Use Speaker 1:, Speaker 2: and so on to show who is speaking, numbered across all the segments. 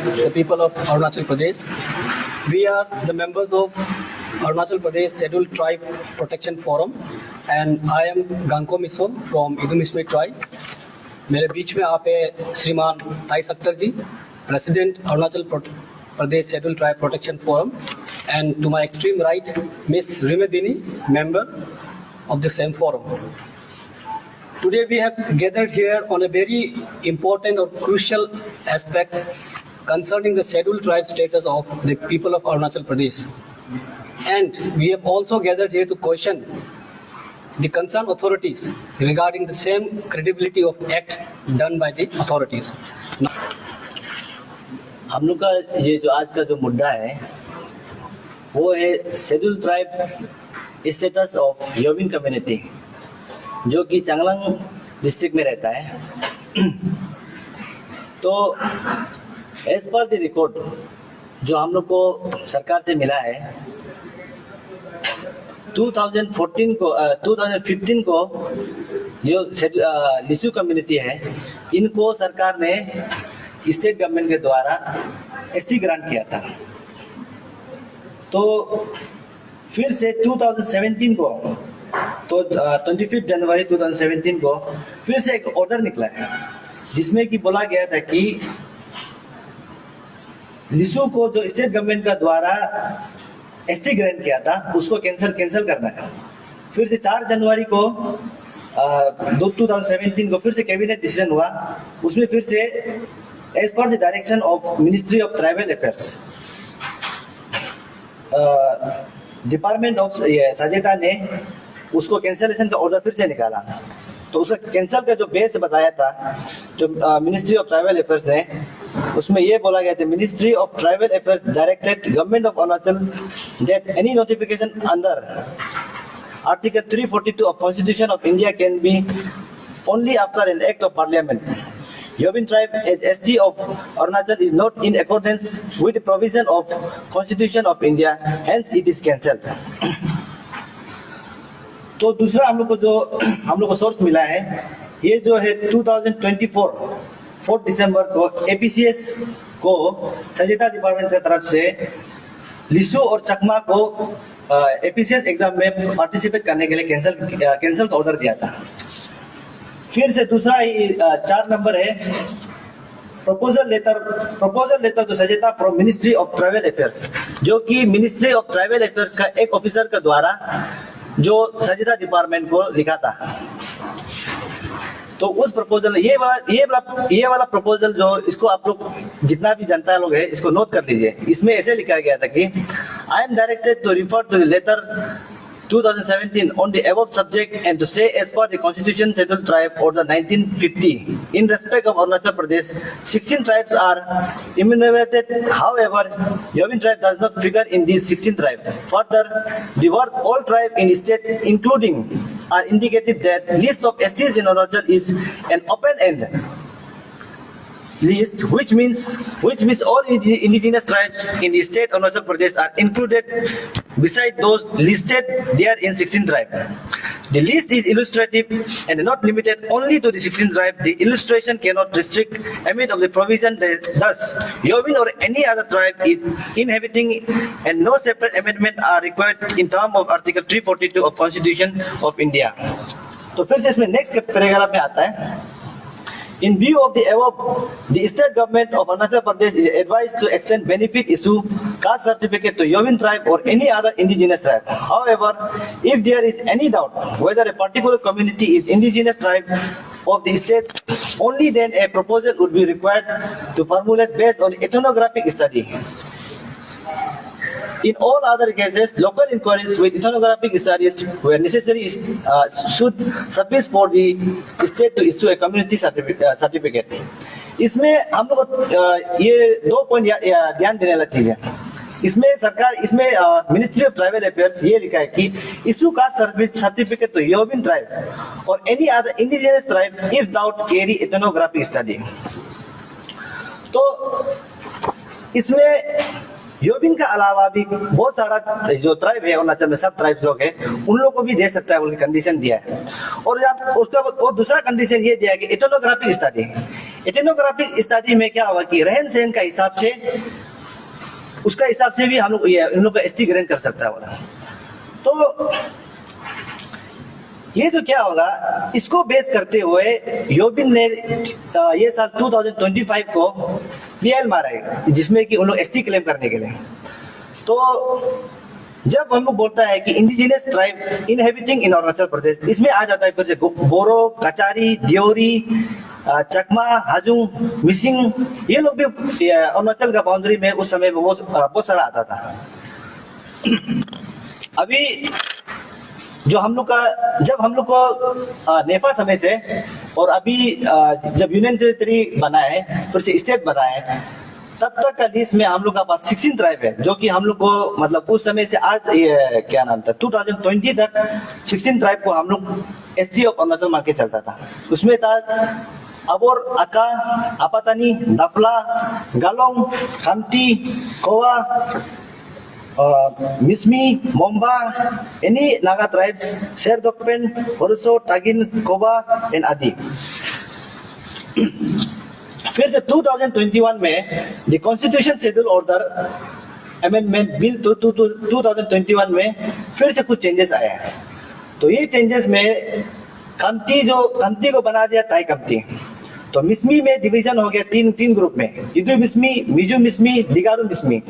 Speaker 1: the people of Arunachal Pradesh. We are the members of Arunachal Pradesh Scheduled Tribe Protection Forum and I am Ganko Miso from Idumishmi tribe. मेरे बीच में आप है श्रीमान Tais Akhtar ji, president Arunachal Pradesh scheduled tribe protection forum, and to my extreme right, Miss Rimedini, member of the same forum. Today we have gathered here on a very important or crucial aspect concerning the scheduled tribe status of the people of Arunachal Pradesh. And we have also gathered here to question the concerned authorities regarding the same credibility of act done by the authorities.
Speaker 2: हम लोग का ये जो आज का जो मुद्दा है वो है schedule tribe status of Yobin community जो कि चांगलांग डिस्ट्रिक्ट में रहता है। तो एज पर द रिकॉर्ड जो हम लोग को सरकार से मिला है 2015 को जो लिसू कम्युनिटी है इनको सरकार ने स्टेट गवर्नमेंट के द्वारा एसटी ग्रांट किया था। तो फिर से 2017 को तो 25 जनवरी 2017 को फिर से एक ऑर्डर निकला है जिसमें कि बोला गया था कि लिसू को जो स्टेट गवर्नमेंट का द्वारा एसटी ग्रांट किया था उसको कैंसिल करना है। फिर से 4 जनवरी को 2017 को फिर से कैबिनेट डिसीजन हुआ, उसमें फिर से as per the direction of ministry of tribal affairs department of सजेता ने उसको कैंसिलेशन का ऑर्डर फिर से निकाला। तो उसका कैंसिल का जो बेस बताया था जो मिनिस्ट्री ऑफ ट्राइबल अफेयर्स ने, उसमें ये बोला गया था ministry of tribal affairs directed government of Arunachal that any notification under article 342 of constitution of India can be only after an act of parliament. Yobin tribe as ST of Arunachal is not in accordance with the provision of Constitution of India, hence it is cancelled. तो दूसरा हम लोग को source मिला है ये जो है 2024 4 दिसंबर को APCS को सजेता डिपार्टमेंट की तरफ से लिसू और चकमा को APCS एग्जाम में पार्टिसिपेट करने के लिए कैंसिल का ऑर्डर दिया था। फिर से दूसरा 4 नंबर है प्रपोजल लेटर तो सजेता from ministry of tribal affairs जो कि मिनिस्ट्री ऑफ ट्राइबल अफेयर्स का एक ऑफिसर के द्वारा जो सजेता डिपार्टमेंट को लिखा था। तो उस प्रपोजल ये वाला प्रपोजल जो इसको आप लोग जितना भी जनता लोग है इसको नोट कर लीजिए। इसमें ऐसे लिखा गया था कि I am directed to refer to the letter 2017 on the above subject and to say as per the Constitution Scheduled Tribe Order 1950 in respect of Arunachal Pradesh 16 tribes are enumerated. However, Yobin tribe does not figure in these 16 tribes. Further, the word all tribe in state including are indicated that list of STs in Arunachal is an open-end list, which means all indigenous tribes in the state of Arunachal Pradesh are included beside those listed there in 16 tribes. The list is illustrative and not limited only to the 16 tribes. The illustration cannot restrict any of the provision. Thus, Yobin or any other tribe is inhabiting and no separate amendment are required in terms of Article 342 of Constitution of India. तो फिर से इसमें next paragraph में आता है In view of the above, the state government of Arunachal Pradesh is advised to extend benefit issue caste certificate to Yobin tribe or any other indigenous tribe. However, if there is any doubt whether a particular community is indigenous tribe of the state, only then a proposal would be required to formulate based on ethnographic study. In all other cases, local inquiries with ethnographic studies where necessary should suffice for the state to issue a community certificate. इसमें हम लोग ये 2 point ध्यान देने वाली चीज है। इसमें मिनिस्ट्री ऑफ ट्राइबल अफेयर्स ये लिखा है कि इशू का सर्टिफिकेट तो योबिन ट्राइब और any other indigenous tribe if doubt carry ethnographic study. तो इसमें योबिन का अलावा भी बहुत सारा जो ट्राइब है अरुणाचल में सब ट्राइब लोग हैं उन लोगों को भी दे सकता है, उनकी कंडीशन दिया है। और उसका और दूसरा कंडीशन ये दिया है कि एथनोग्राफिक स्टडी एथनोग्राफिक स्टडी में क्या होगा कि रहन सहन का हिसाब से, उसका हिसाब से भी हम लोग इन लोग का एसटी ग्रहण कर सकता है बोला। तो ये जो क्या होगा, इसको बेस करते हुए योबिन ने ये साल 2025 को पीएल मारा है, जिसमें कि उन लोग एसटी क्लेम करने के लिए। तो जब हम लोग बोलता है कि indigenous tribe inhabiting in Arunachal प्रदेश, इसमें आ जाता है फिर से बोरो, कचारी, दियोरी, चकमा, हाजुंग, मिसिंग, ये लोग भी अरुणाचल का बाउंड्री में उस समय में बहुत सारा आता था। अभी जो हम लोग का, जब हम लोग को नेफा समय से और अभी जब यूनियन टेरिटरी बना है, फिर से स्टेट बना है, तब तक का लिस्ट में हम लोग का पास 16 ट्राइब है, जो कि हम लोग को मतलब उस समय से आज ये क्या नाम था 2020 तक 16 ट्राइब को हम लोग एसटी ऑफ अरुणाचल मान के चलता था। उसमें था अबोर, अका, अपातानी, दफला, गालोंग, खमती, कोवा, Mishmi, मोम्बा, any Naga tribes, Sherdokpen, Horuso, Tagin, Koba, and आदि। फिर से 2021 में the constitution schedule order amendment bill 2021 में फिर से कुछ चेंजेस आए हैं। तो ये चेंजेस में खमती को बना दिया ताई खमती। तो मिसमी में डिवीजन हो गया तीन ग्रुप में, इदु मिसमी, मिजू मिसमी, दिगारू मिसमी।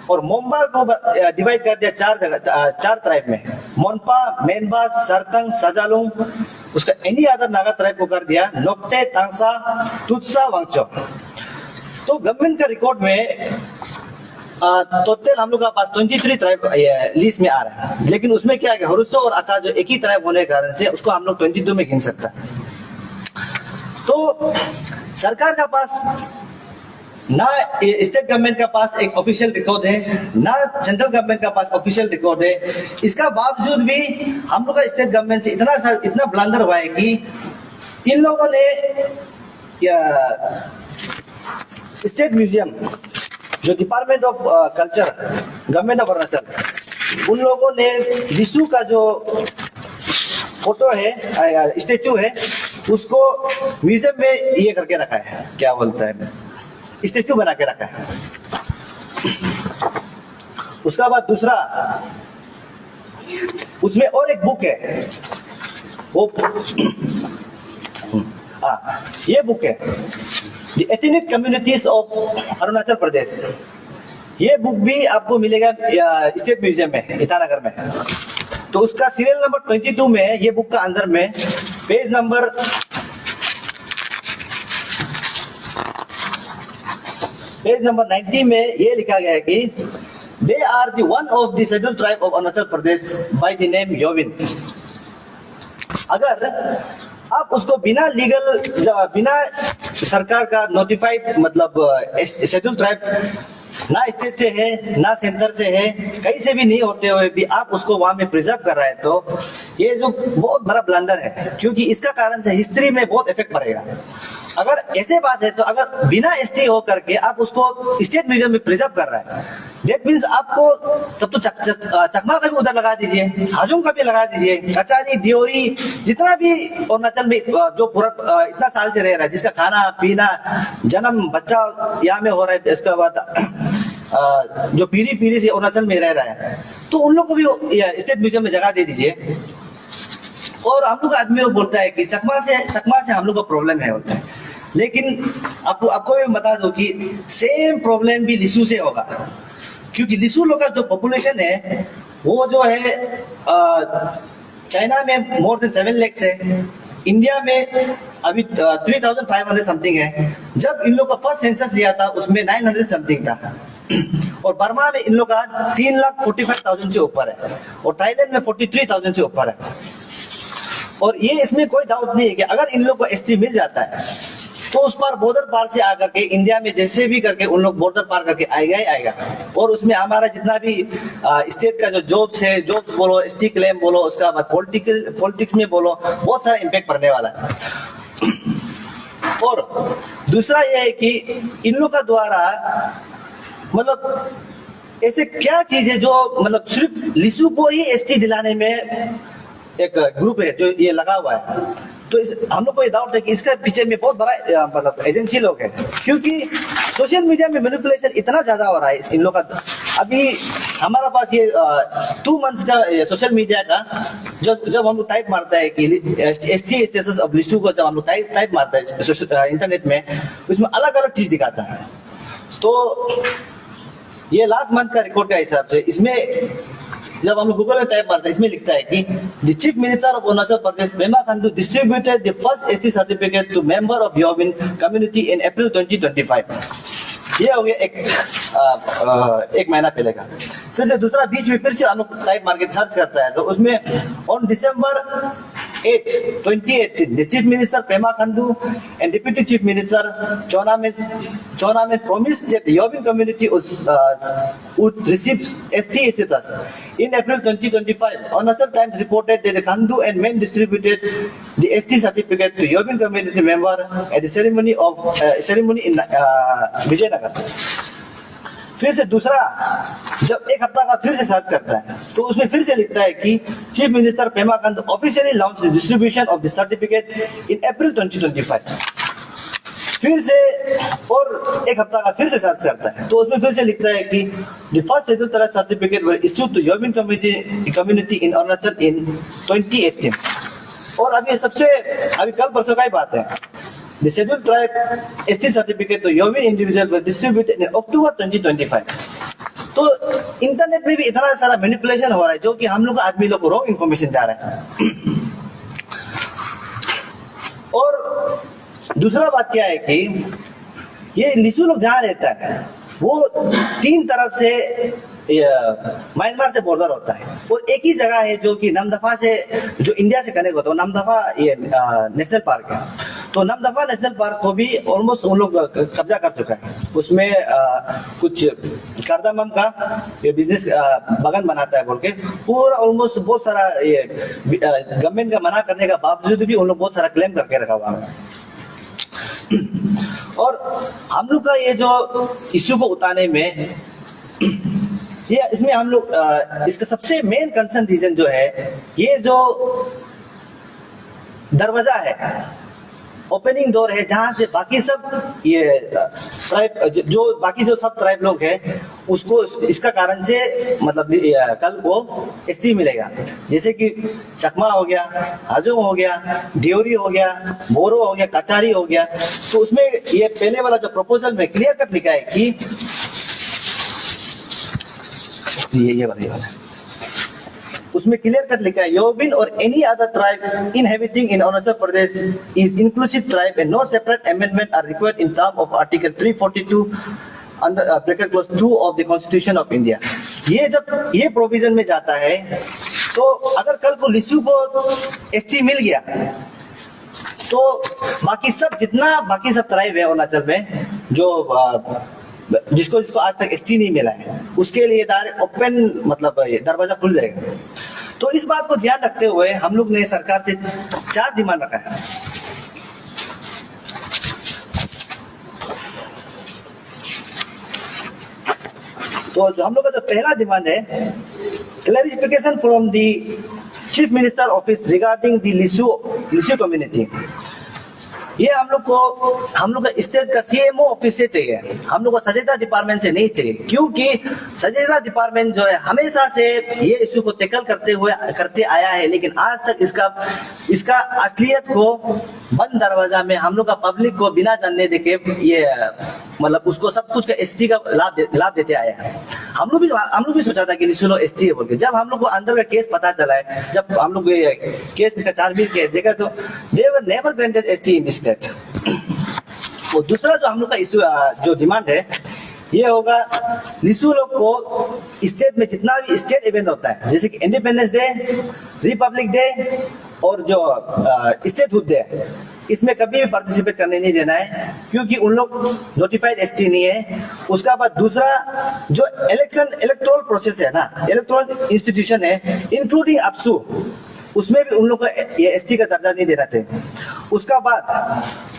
Speaker 2: और मोम्बा को डिवाइड कर दिया चार ट्राइब में, मोनपा, मेनबा, सरतंग, सजालुंग। उसका एनी अदर नागा ट्राइब को कर दिया नोक्ते, तांसा, तुत्सा, वांगचो। तो गवर्नमेंट का रिकॉर्ड में टोटल हम लोग का पास 23 ट्राइब लिस्ट में आ रहा है, लेकिन उसमें क्या है, हरुसो और अका जो एक ही ट्राइब होने के कारण से उसको हम लोग 22 में गिन सकता है। तो सरकार का पास ना स्टेट गवर्नमेंट का पास एक ऑफिशियल रिकॉर्ड है, ना सेंट्रल गवर्नमेंट का पास ऑफिशियल रिकॉर्ड है। इसका बावजूद भी हम लोग का स्टेट गवर्नमेंट से इतना ब्लंडर हुआ है कि इन लोगों ने स्टेट म्यूजियम, जो department of culture government of Arunachal, उन लोगों ने लिसु का जो फोटो है, स्टेचू है, उसको म्यूजियम में ये करके रखा है, क्या बोलता है, स्टेचू बना के रखा है। उसका बाद दूसरा, उसमें और एक बुक है, वो ये बुक है the ethnic communities of Arunachal Pradesh. ये बुक भी आपको मिलेगा स्टेट म्यूजियम में, ईटानगर में। तो उसका सीरियल नंबर 22 में, ये बुक का अंदर में पेज नंबर 90 में ये लिखा गया है कि they are the one of the scheduled tribe of Arunachal Pradesh by the name Yobin. अगर आप उसको बिना बिना सरकार का नोटिफाइड, मतलब शेड्यूल्ड ट्राइब ना स्टेट से है ना सेंटर से है, कहीं से भी नहीं होते हुए भी आप उसको वहां में प्रिजर्व कर रहा है, तो ये जो बहुत बड़ा ब्लंडर है, क्योंकि इसका कारण से हिस्ट्री में बहुत इफेक्ट पड़ेगा। अगर ऐसे बात है तो अगर बिना एसटी हो करके आप उसको स्टेट म्यूजियम में प्रिजर्व कर रहा है, दैट मीन्स आपको तब तो चकमा का भी उधर लगा दीजिए, हाजुंग का भी लगा दीजिए, कचारी, दियोरी, जितना भी अरुणाचल में जो पूरा इतना साल से रह रहा है, जिसका खाना पीना, जन्म, बच्चा यहाँ में हो रहा है, इसके बाद जो पीढ़ी से अरुणाचल में रह रहा है, तो उन लोग को भी स्टेट म्यूजियम में जगह दे दीजिए। और हम लोग आदमी लोग बोलता है कि चकमा से हम लोग को प्रॉब्लम है बोलते हैं, लेकिन आपको भी बता दो कि सेम प्रॉब्लम भी लिसू से होगा, क्योंकि लिसू लोग का जो पॉपुलेशन है वो जो है चाइना में मोर देन 7 लाख है, इंडिया में अभी 3500 समथिंग है। जब इन लोग का फर्स्ट सेंसस लिया था उसमें 900 समथिंग था, और बर्मा में इन लोग का 3,45,000 से ऊपर है, और थाईलैंड में 43,000 से ऊपर है। और ये इसमें कोई डाउट नहीं है कि अगर इन लोग को एसटी मिल जाता है तो उस पर बॉर्डर पार से आकर के इंडिया में जैसे भी करके उन लोग बॉर्डर पार करके आएगा ही आएगा, और उसमें हमारा जितना भी स्टेट का जो जॉब्स है, जॉब्स बोलो, एसटी क्लेम बोलो, उसका बाद पॉलिटिक्स में बोलो, बहुत सारा इम्पैक्ट पड़ने वाला है। और दूसरा ये है कि इन लोग का द्वारा मतलब ऐसे क्या चीज है जो मतलब सिर्फ लिसू को ही एसटी दिलाने में एक ग्रुप है जो ये लगा हुआ है। तो हम लोग को ये डाउट है कि इसका पीछे में बहुत बड़ा मतलब एजेंसी लोग है, क्योंकि सोशल मीडिया में मैनिपुलेशन इतना ज्यादा हो रहा है इन लोग का। अभी हमारा पास ये 2 मंथ्स का सोशल मीडिया का जब हम लोग टाइप मारता है कि SC स्टेटस ऑफ लिसु को, जब हम लोग टाइप मारता है इंटरनेट में, उसमें अलग अलग चीज दिखाता है। तो ये लास्ट मंथ का रिकॉर्ड का हिसाब से इसमें जब हम लोग गूगल में टाइप मारते हैं, इसमें लिखता है कि the chief minister of Arunachal Pradesh Pema Khandu distributed the first ST certificate to member of Yobin community in April 2025। ये हो गया एक महीना पहले का। फिर से दूसरा बीच में फिर से हम लोग टाइप मार के सर्च करता है, तो उसमें on December 8, 2018, the Chief Minister Pema Khandu and Deputy Chief Minister Chona Menh promised that the Yobin community would receive ST status. In April 2025, Arunachal Times reported that the Khandu and Menh distributed the ST certificate to Yobin community member at the ceremony in Vijayanagar. फिर से दूसरा जब एक हफ्ता का फिर से search करता है, तो उसमें फिर से लिखता है कि chief minister Pema Khandu officially launch the distribution of the certificate in April 2025। फिर से और एक हफ्ता का फिर से सर्च करता है, तो उसमें फिर से लिखता है कि the first schedule tribe certificate were issued to Yobin community in Arunachal in 2018। और अभी कल परसों का ही बात है, The scheduled tribe ST certificate to Yobin individual were distributed in October 2025. तो इंटरनेट में भी इतना सारा मैनिपुलेशन हो रहा है, जो कि हम लोग आदमी लोग को रॉन्ग इन्फॉर्मेशन जा रहा है। और दूसरा बात क्या है कि ये लिसु लोग जहाँ रहता है वो 3 तरफ से म्यांमार से बॉर्डर होता है, और एक ही जगह है जो कि नामदफा से जो इंडिया से कनेक्ट होता है। नामदफा ये नेशनल पार्क है, तो नामदफा नेशनल पार्क को भी ऑलमोस्ट उन लोग कब्जा कर चुका है। उसमें कुछ कार्दामम का ये बिजनेस बगान बनाता है बोल के पूरा ऑलमोस्ट बहुत सारा ये गवर्नमेंट का मना करने का बावजूद भी उन लोग बहुत सारा क्लेम करके रखा हुआ है। और हम लोग का ये जो इश्यू को उतारने में इसमें हम लोग इसका सबसे मेन कंसर्न रीजन जो है, ये जो दरवाजा है, ओपनिंग डोर है, जहां से बाकी सब ये ट्राइब जो सब ट्राइब लोग हैं उसको इसका कारण से मतलब कल को ST मिलेगा। जैसे कि चकमा हो गया, हाजोंग हो गया, देवरी हो गया, बोरो हो गया, कचारी हो गया। तो उसमें ये पहले वाला जो प्रपोजल में क्लियर कट लिखा है कि ये वाला उसमें क्लियर कट लिखा है, योबिन और any other tribe inhabiting in Arunachal Pradesh is inclusive tribe and no separate amendment are required in term of article 342 under bracket clause 2 of the constitution of India. ये जब ये प्रोविजन में जाता है, तो अगर कल को लिसु को ST मिल गया, तो बाकी सब ट्राइब है अरुणाचल में जो जिसको आज तक ST नहीं मिला है, उसके लिए ओपन मतलब दरवाजा खुल जाएगा। तो इस बात को ध्यान रखते हुए हम लोग ने सरकार से 4 डिमांड रखा है। तो जो हम लोग का जो पहला डिमांड है, clarification from the chief minister office regarding the लिसु कम्युनिटी। ये हम लोग का स्टेट का CMO ऑफिस से चाहिए, हम लोग को सजेता डिपार्टमेंट से नहीं चाहिए, क्योंकि सजेता डिपार्टमेंट जो है हमेशा से ये इश्यू को टैकल करते आया है, लेकिन आज तक इसका असलियत को बंद दरवाजा में हम लोग का पब्लिक को बिना जानने देके ये मतलब उसको सब कुछ का ST का लाभ देते आया है। हम लोग भी सोचा था कि लिसु लोग ST है बोल के। जब हम लोग को अंदर का केस पता चला है, जब हम लोग केस इसका चार्जशीट के देखा, तो they were never granted ST in this state. और दूसरा जो हम लोग का इश्यू जो डिमांड है, ये होगा लिसु लोग को स्टेट में जितना भी स्टेट इवेंट होता है, जैसे कि इंडिपेंडेंस डे, रिपब्लिक डे और जो स्टेटहुड डे, इसमें कभी भी पार्टिसिपेट करने नहीं देना है, क्योंकि उन लोग नोटिफाइड ST नहीं है। उसका बाद दूसरा जो इलेक्टोरल प्रोसेस है ना, इलेक्टोरल इंस्टीट्यूशन है इंक्लूडिंग अपसू, उसमें भी उन लोग को ये ST का दर्जा नहीं देना चाहिए। उसका बाद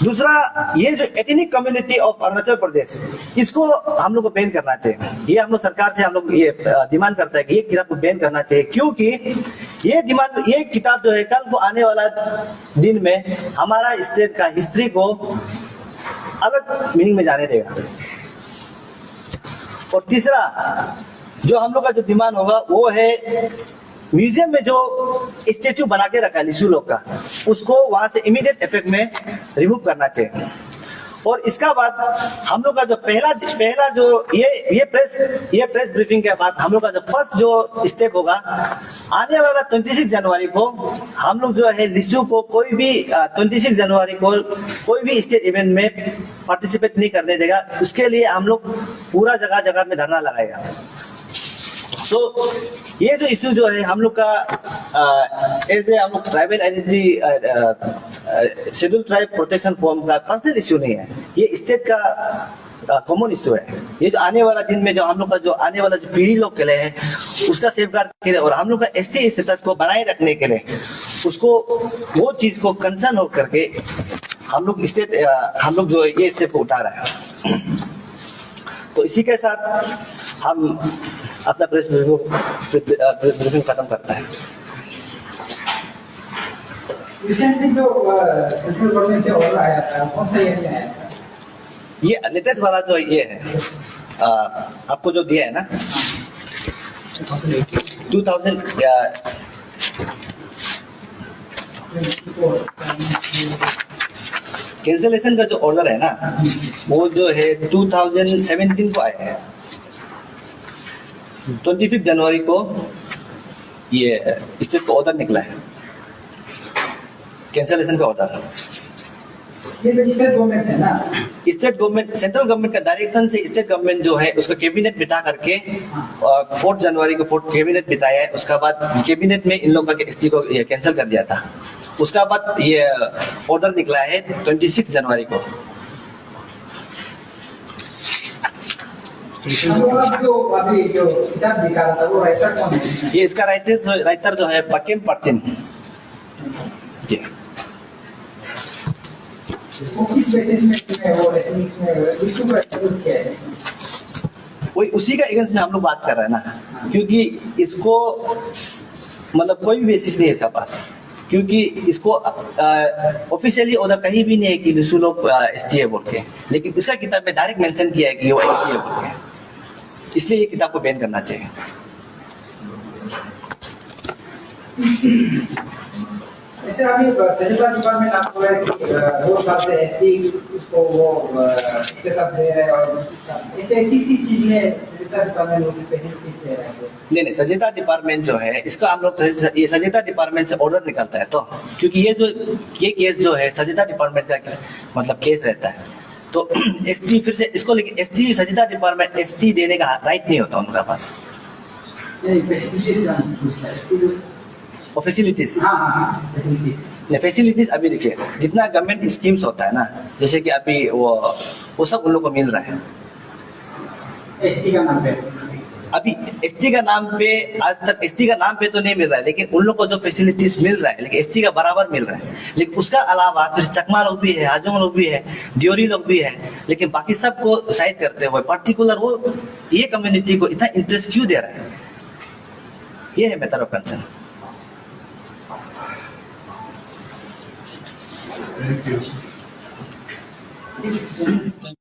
Speaker 2: दूसरा ये जो एथनिक कम्युनिटी ऑफ अरुणाचल प्रदेश, इसको हम लोग को बैन करना चाहिए। ये हम लोग सरकार से हम लोग ये डिमांड करता है कि ये किताब को बैन करना चाहिए, क्योंकि ये किताब जो है कल को आने वाला दिन में हमारा स्टेट का हिस्ट्री को अलग मीनिंग में जाने देगा। और तीसरा जो हम लोग का जो डिमांड होगा वो है म्यूजियम में जो स्टेचू बना के रखा है लिशु लोग का, उसको वहां से इमीडिएट इफेक्ट में रिमूव करना चाहिए। और इसका बाद हम लोग का जो पहला जो ये प्रेस ब्रीफिंग के बाद हम लोग का जो फर्स्ट जो स्टेप होगा, आने वाला 26 जनवरी को हम लोग जो है लिशु को कोई भी 26 जनवरी को कोई भी स्टेट इवेंट में पार्टिसिपेट नहीं करने देगा। उसके लिए हम लोग पूरा जगह जगह में धरना लगाएगा। ये जो इश्यू जो है हम लोग का एज ए हम लोग tribal identity schedule tribe protection form का पर्सनल इश्यू नहीं है, ये स्टेट का कॉमन इश्यू है। ये जो आने वाला दिन में जो हम लोग का जो आने वाला जो पीढ़ी लोग के लिए है उसका सेफगार्ड के लिए और हम लोग का एसटी स्टेटस को बनाए रखने के लिए उसको वो चीज को कंसर्न हो करके हम लोग जो ये स्टेप को उठा रहे हैं। तो इसी के साथ हम अपना प्रेस ब्रीफिंग खत्म करता है।
Speaker 3: रिसेंटली जो सेंट्रल गवर्नमेंट से ऑर्डर आया था कौन सा एरिया आया था?
Speaker 2: ये लेटेस्ट वाला जो ये है आपको जो दिया है ना 2000 कैंसलेशन का जो ऑर्डर है ना वो जो है 2017 को आया है। 25 जनवरी को ये स्टेट को ऑर्डर निकला है, कैंसलेशन का ऑर्डर।
Speaker 3: ये तो स्टेट गवर्नमेंट है ना?
Speaker 2: स्टेट गवर्नमेंट सेंट्रल गवर्नमेंट का डायरेक्शन से स्टेट गवर्नमेंट जो है उसका कैबिनेट बिठा करके 4 जनवरी को कैबिनेट बिठाया है। उसका बाद कैबिनेट में इन लोगों का एसटी को कैंसिल कर दिया था। उसका बाद ये ऑर्डर निकला है 26 जनवरी को।
Speaker 3: जो अभी जो किताब निकाला था वो राइटर कौन है?
Speaker 2: ये इसका राइटर जो है पकेम पर्टिन जी।
Speaker 3: वो किस बेसिस में वो एथनिक्स में इशू को एक्सप्लोर किया है?
Speaker 2: वही उसी का अगेंस्ट में हम लोग बात कर रहे हैं ना, क्योंकि इसको मतलब कोई भी बेसिस नहीं है इसका पास, क्योंकि इसको ऑफिशियली ऑर्डर कहीं भी नहीं है कि लिशु लोग एसटी है बोल के, लेकिन इसका किताब में डायरेक्ट मेंशन किया है कि वो एसटी है बोल के, इसलिए ये किताब को बैन करना चाहिए।
Speaker 3: ऐसे अभी सचिता डिपार्टमेंट आपको है कि 2 साल से एसटी उसको वो सेटअप दे रहे हैं और ऐसे किस चीज में सचिता डिपार्टमेंट को फैसिलिटीज दे रहे हैं?
Speaker 2: नहीं सचिता डिपार्टमेंट जो है इसका हम लोग ये सचिता डिपार्टमेंट से ऑर्डर निकलता है, तो क्योंकि ये केस जो है सचिता डिपार्टमेंट का मतलब केस रहता है, तो एसटी फिर से इसको लेकिन एसटी सचिता डिपार्टमेंट एसटी देने का राइट नहीं होता उनका पास। फैसिलिटीज फैसिलिटीज अभी देखिए जितना गवर्नमेंट स्कीम्स होता है ना, जैसे कि अभी वो सब उन लोग को मिल रहा है
Speaker 3: एसटी का नाम पे।
Speaker 2: अभी एसटी का नाम पे आज तक एसटी का नाम पे तो नहीं मिल रहा है, लेकिन उन लोग को जो फैसिलिटीज मिल रहा है लेकिन एसटी का बराबर मिल रहा है। लेकिन उसका अलावा फिर चकमा लोग भी है, हाजोंग लोग भी है, दियोरी लोग भी है, लेकिन बाकी सबको साइड करते हुए पर्टिकुलर वो ये कम्युनिटी को इतना इंटरेस्ट क्यों दे रहा है, ये है matter of concern.
Speaker 4: Thank you.